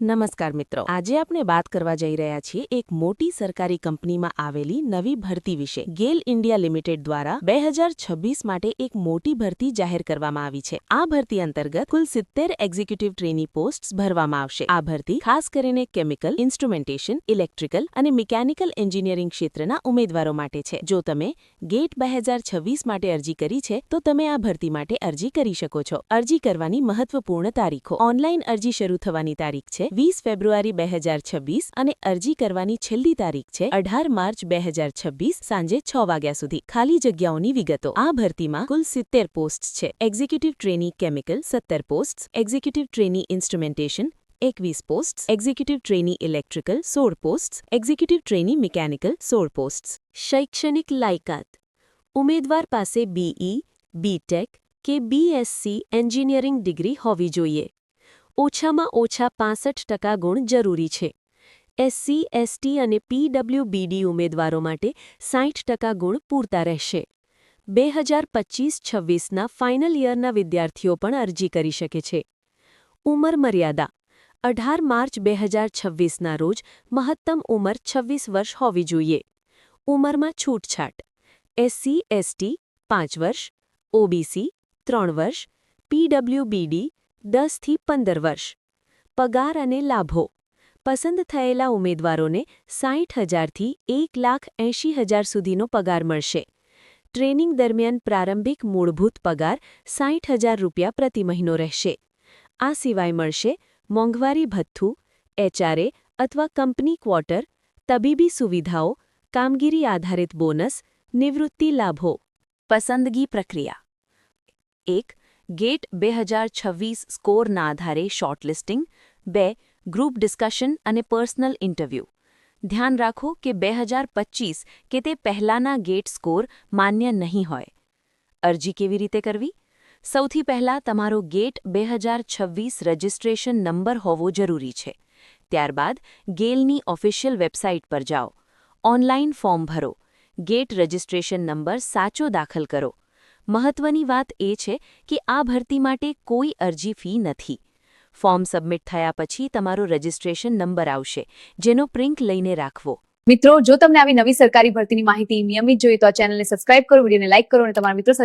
નમસ્કાર મિત્રો, આજે આપણે વાત કરવા જઈ રહ્યા છીએ એક મોટી સરકારી કંપનીમાં આવેલી નવી ભરતી વિશે। ગેલ ઇન્ડિયા લિમિટેડ દ્વારા 2026 માટે એક મોટી ભરતી જાહેર કરવામાં આવી છે। આ ભરતી અંતર્ગત કુલ 70 એક્ઝિક્યુટિવ ટ્રેની પોસ્ટ્સ ભરવામાં આવશે। આ ભરતી ખાસ કરીને કેમિકલ, ઇન્સ્ટ્રુમેન્ટેશન, ઇલેક્ટ્રિકલ અને મિકેનિકલ એન્જિનિયરિંગ ક્ષેત્રના ઉમેદવારો માટે છે। જો તમે ગેટ 2026 માટે અરજી કરી છે તો તમે આ ભરતી માટે અરજી કરી શકો છો। અરજી કરવાની મહત્વપૂર્ણ તારીખો। ઓનલાઈન અરજી શરૂ થવાની તારીખ છે 20 ફેબ્રુઆરી 2026 અને અરજી કરવાની છેલ્લી તારીખ છે 18 માર્ચ 2026 સાંજે 6 વાગ્યા સુધી। ખાલી જગ્યાઓની વિગતો। આ ભરતીમાં કુલ 70 પોસ્ટ્સ છે। Executive trainee chemical 17 posts, executive trainee instrumentation 21 posts, executive trainee electrical 16 posts, executive trainee mechanical 16 posts. શૈક્ષણિક લાયકાત। ઉમેદવાર પાસે BE, BTech કે BSc એન્જિનિયરિંગ ડિગ્રી હોવી જોઈએ। ઓછામાં ઓછા 65% ગુણ જરૂરી છે। SC, ST અને PWBD ઉમેદવારો માટે 60% ગુણ પૂરતા રહેશે। 2025-26ના ફાઇનલ યરના વિદ્યાર્થીઓ પણ અરજી કરી શકે છે। ઉંમર મર્યાદા 18 માર્ચ 2026ના રોજ મહત્તમ ઉંમર 26 વર્ષ હોવી જોઈએ। ઉંમરમાં છૂટછાટ। SC, ST 5 વર્ષ, OBC 3 વર્ષ, PWBD 10 થી 15 વર્ષ। પગાર અને લાભો। પસંદ થયેલા ઉમેદવારોને 60,000 થી 1,80,000 સુધીનો પગાર મળશે। ટ્રેનિંગ દરમિયાન પ્રારંભિક મૂળભૂત પગાર 60,000 રૂપિયા પ્રતિ મહિનો રહેશે। આ સિવાય મળશે મોંઘવારી ભથ્થું, HRA અથવા કંપની ક્વાર્ટર, તબીબી સુવિધાઓ, કામગીરી આધારિત બોનસ, નિવૃત્તિ લાભો। પસંદગી પ્રક્રિયા 1. ગેટ 2026 સ્કોરના આધારે શોર્ટલિસ્ટિંગ। 2. ગ્રુપ ડિસ્કશન અને પર્સનલ ઇન્ટરવ્યૂ। ધ્યાન રાખો કે 2025 કે તે પહેલાંના ગેટ સ્કોર માન્ય નહીં હોય। અરજી કેવી રીતે કરવી? સૌથી પહેલાં તમારો ગેટ 2026 રજિસ્ટ્રેશન નંબર હોવો જરૂરી છે। ત્યારબાદ ગેલની ઓફિશિયલ વેબસાઇટ પર જાઓ। ઓનલાઇન ફોર્મ ભરો। ગેટ રજિસ્ટ્રેશન નંબર સાચો દાખલ કરો। મહત્વની વાત એ છે કે આ ભરતી માટે કોઈ અરજી ફી નથી। ફોર્મ સબમિટ થયા પછી તમારો રજિસ્ટ્રેશન નંબર આવશે, જેનો પ્રિન્ટ લઈને રાખવો। મિત્રો, જો તમને આવી નવી સરકારી ભરતીની માહિતી નિયમિત જોઈએ તો આ ચેનલને સબસ્ક્રાઇબ કરો, વિડીયોને લાઇક કરો અને તમારા મિત્રો સાથે